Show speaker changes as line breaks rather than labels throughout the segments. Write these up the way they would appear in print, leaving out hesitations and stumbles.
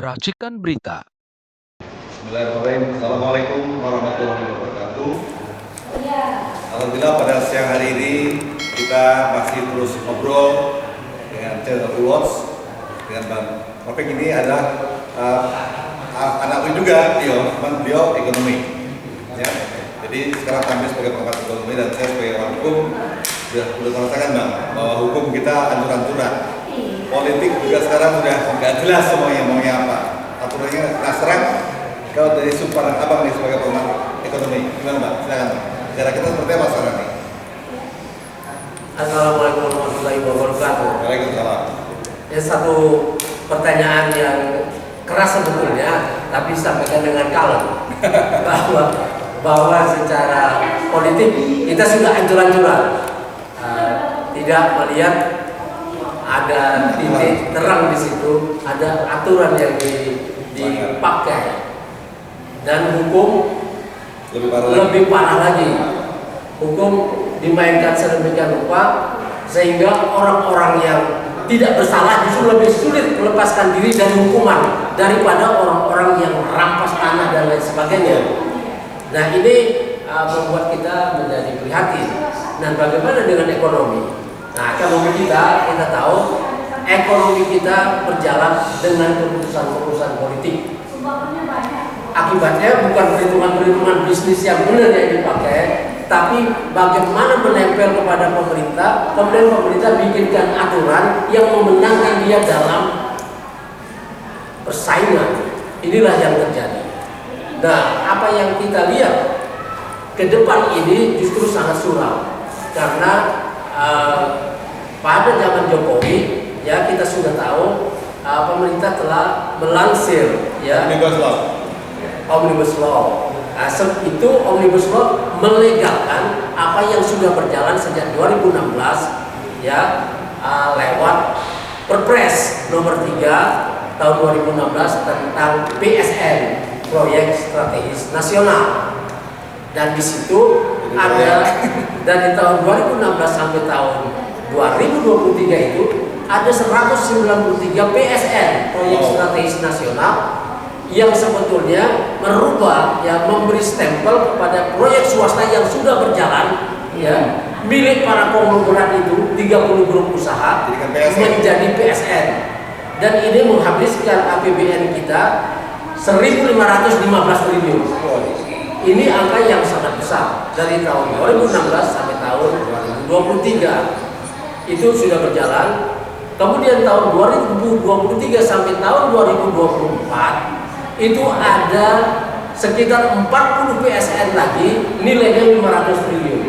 Racikan Berita.
Bismillahirrahmanirrahim. Assalamualaikum warahmatullahi wabarakatuh. Alhamdulillah pada siang hari ini kita masih terus ngobrol dengan channel Watch dengan Bang Taufik. Ini adalah anakku juga, beliau ekonomi. Ya. Jadi sekarang kami sebagai pengamat ekonomi dan saya sebagai orang hukum sudah merasakan Bang bahwa hukum kita ancur-ancuran. Politik juga sekarang sudah nggak jelas semuanya maunya apa. Aturannya nasrang. Kalau dari Subhan Abang nih sebagai pengamat ekonomi, gimana Bang? Silakan Bang. Cara kita seperti apa sekarang nih?
Assalamualaikum warahmatullahi wabarakatuh.
Waalaikumsalam.
Ini satu pertanyaan yang keras sebetulnya, tapi sampaikan dengan kalem bahwa secara politik kita sudah ancur-ancuran, tidak melihat ada titik terang di situ, ada aturan yang dipakai. Dan hukum lebih parah lagi. Hukum dimainkan sedemikian rupa sehingga orang-orang yang tidak bersalah justru lebih sulit melepaskan diri dari hukuman daripada orang-orang yang rampas tanah dan lain sebagainya. Nah ini membuat kita menjadi prihatin. Nah bagaimana dengan ekonomi? Nah ekonomi kita tahu ekonomi kita berjalan dengan keputusan-keputusan politik. Akibatnya bukan perhitungan-perhitungan bisnis yang benar yang dipakai, tapi bagaimana menempel kepada pemerintah, kemudian pemerintah bikinkan aturan yang memenangkan dia dalam persaingan. Inilah yang terjadi. Nah, apa yang kita lihat ke depan ini justru sangat suram, karena pada zaman Jokowi, ya kita sudah tahu pemerintah telah melansir ya Omnibus Law. Itu Omnibus Law melegalkan apa yang sudah berjalan sejak 2016 ya, lewat Perpres nomor 3 tahun 2016 tentang PSN, Proyek Strategis Nasional. Dan di situ ada dari tahun 2016 sampai tahun 2023 itu ada 193 PSN, Proyek Strategis Nasional, yang sebetulnya merubah, ya memberi stempel kepada proyek swasta yang sudah berjalan, ya milik para konglomerat itu 30 grup usaha menjadi PSN, dan ini menghabiskan APBN kita 1.515 triliun. Ini angka yang sangat besar dari tahun 2016 sampai tahun 2023 itu sudah berjalan. Kemudian tahun 2023 sampai tahun 2024 itu ada sekitar 40 PSN lagi, nilainya 500 triliun.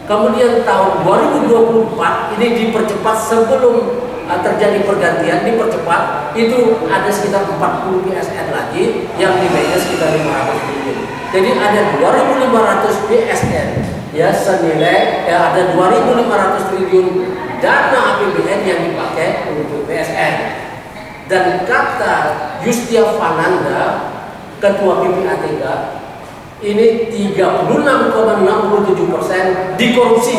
Kemudian tahun 2024 ini dipercepat sebelum terjadi pergantian, dipercepat, itu ada sekitar 40 PSN lagi yang nilainya sekitar 500 triliun. Jadi ada 2.500 PSN ya, senilai ada 2.500 triliun dana APBN yang dipakai untuk PSN. Dan kata Yustia Fananda, Ketua PPATK, ini 36,67% dikorupsi.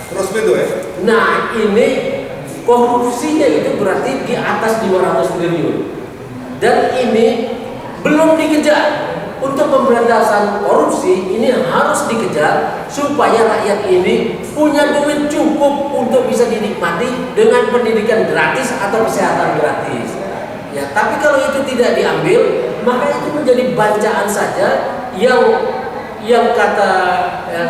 Terus itu ya?
Nah ini korupsinya itu berarti di atas 200 triliun. Dan ini belum dikejar. Untuk pemberantasan korupsi ini harus dikejar supaya rakyat ini punya duit cukup untuk bisa dinikmati dengan pendidikan gratis atau kesehatan gratis. Ya, tapi kalau itu tidak diambil, maka itu menjadi bancaan saja yang kata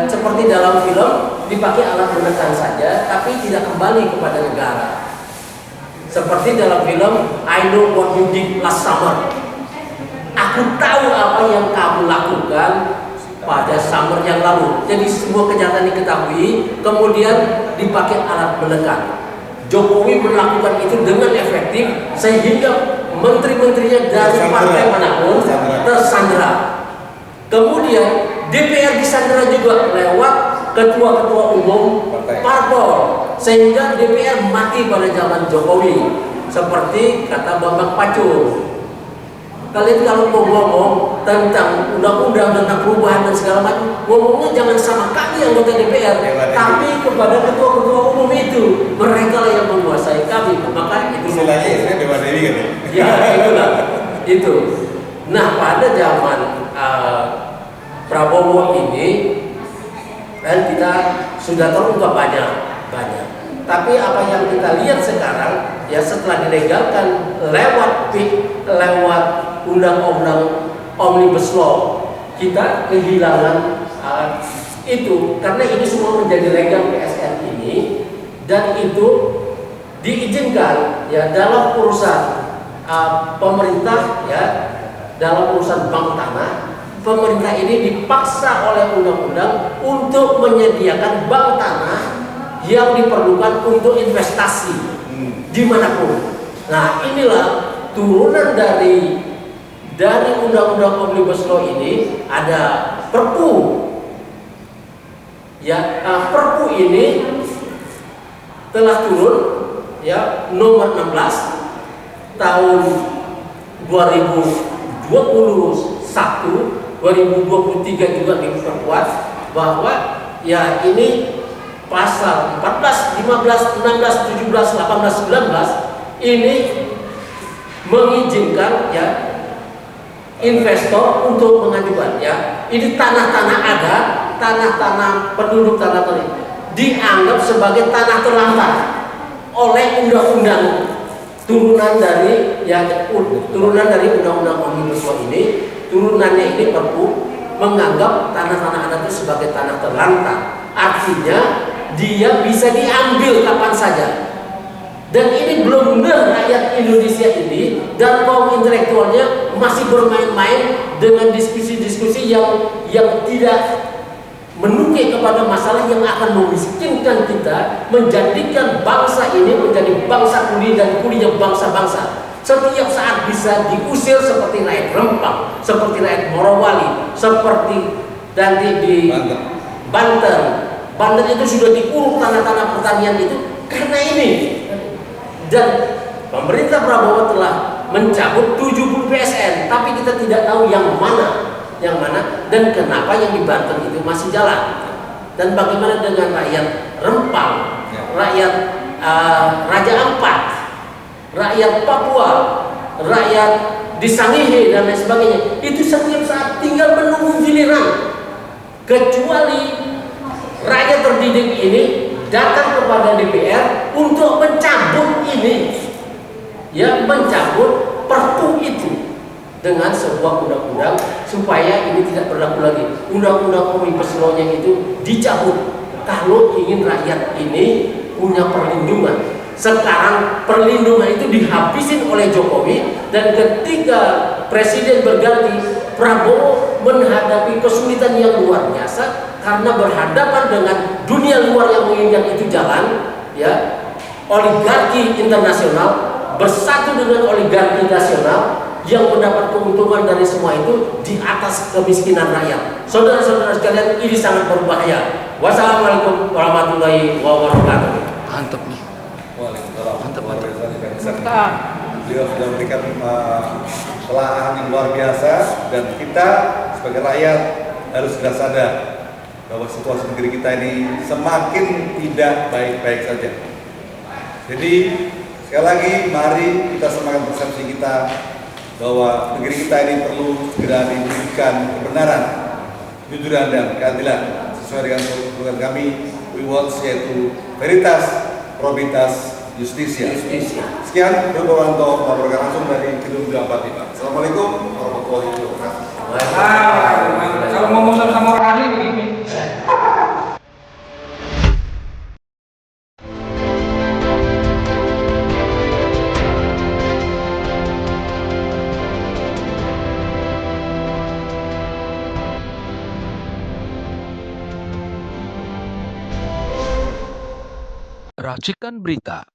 seperti dalam film dipakai alat menekan saja, tapi tidak kembali kepada negara. Seperti dalam film I Know What You Did Last Summer. Aku tahu apa yang kamu lakukan pada summer yang lalu. Jadi semua kejahatan diketahui, kemudian dipakai alat menekan. Jokowi melakukan itu dengan efektif sehingga menteri-menterinya dari partai manapun tersandera. Kemudian DPR disandera juga lewat ketua-ketua umum parpol, sehingga DPR mati pada zaman Jokowi. Seperti kata Bambang Pacul, kalian kalau mau ngomong tentang undang-undang, tentang perubahan dan segala macam, ngomongnya jangan sama kami anggota DPR, tapi kepada ketua-ketua umum itu. Mereka lah yang menguasai kami. Maka itu
istilahnya Dewa Dewi kan ya?
Ya, itulah itu. Nah, pada zaman Prabowo ini kan kita sudah terungkap banyak. Tapi apa yang kita lihat sekarang ya setelah dilegalkan lewat undang-undang Omnibus Law, kita kehilangan itu karena ini semua menjadi legal PSN ini, dan itu diizinkan ya dalam urusan pemerintah, ya dalam urusan bank tanah. Pemerintah ini dipaksa oleh undang-undang untuk menyediakan bank tanah yang diperlukan untuk investasi dimanapun. Nah, inilah turunan dari undang-undang Omnibus Law ini. Ada Perpu, ya Perpu ini telah turun ya nomor 16 tahun 2023 juga diperkuat bahwa ya ini pasal 14, 15, 16, 17, 18, 19 ini mengizinkan ya investor untuk mengajukan ya ini tanah-tanah ada, tanah-tanah penduduk tanah dianggap sebagai tanah terlantar oleh undang-undang turunan dari undang-undang Omnibus Law ini. Turunannya ini Perpu menganggap tanah-tanah adat itu sebagai tanah terlantar, artinya dia bisa diambil kapan saja. Dan ini belum benar rakyat Indonesia ini dan kaum intelektualnya masih bermain-main dengan diskusi-diskusi yang tidak menukik kepada masalah yang akan memiskinkan kita, menjadikan bangsa ini menjadi bangsa kuli dan kulinya bangsa-bangsa. Setiap saat bisa diusir seperti rakyat Rempang, seperti rakyat Morowali, seperti nanti di Banten. Banten itu sudah diuruk tanah-tanah pertanian itu karena ini. Dan pemerintah Prabowo telah mencabut 70 PSN, tapi kita tidak tahu yang mana dan kenapa yang di Banten itu masih jalan. Dan bagaimana dengan rakyat Rempang, rakyat Raja Ampat, rakyat Papua, rakyat di Sangihe dan lain sebagainya. Itu setiap saat tinggal menunggu giliran. Kecuali rakyat terdidik ini datang kepada DPR untuk mencabut ini, ya mencabut Perpu itu dengan sebuah undang-undang supaya ini tidak berlaku lagi. Undang-undang Omnibus Law-nya itu dicabut kalau ingin rakyat ini punya perlindungan. Sekarang perlindungan itu dihabisin oleh Jokowi, dan ketika presiden berganti, Prabowo menghadapi kesulitan yang luar biasa karena berhadapan dengan dunia luar yang menginginkan itu jalan, ya oligarki internasional bersatu dengan oligarki nasional yang mendapat keuntungan dari semua itu di atas kemiskinan rakyat. Saudara-saudara sekalian, ini sangat berbahaya. Wassalamualaikum warahmatullahi wabarakatuh.
Mantap nih.
Waalaikumsalam.
Mantap.
Beliau sudah memberikan pelaahan yang luar biasa, dan kita sebagai rakyat harus segera sadar bahwa situasi negeri kita ini semakin tidak baik-baik saja. Jadi sekali lagi, mari kita semakin persepsi kita bahwa negeri kita ini perlu segera diberikan kebenaran, kejujuran dan keadilan sesuai dengan program kami We Watch, yaitu Veritas, Probitas, Justisia. Sekian, Dr. Wanto melaporkan langsung dari Gedung 85. Assalamualaikum warahmatullahi wabarakatuh.
Kalau ngomong sama orang ahli begini.
Racikan berita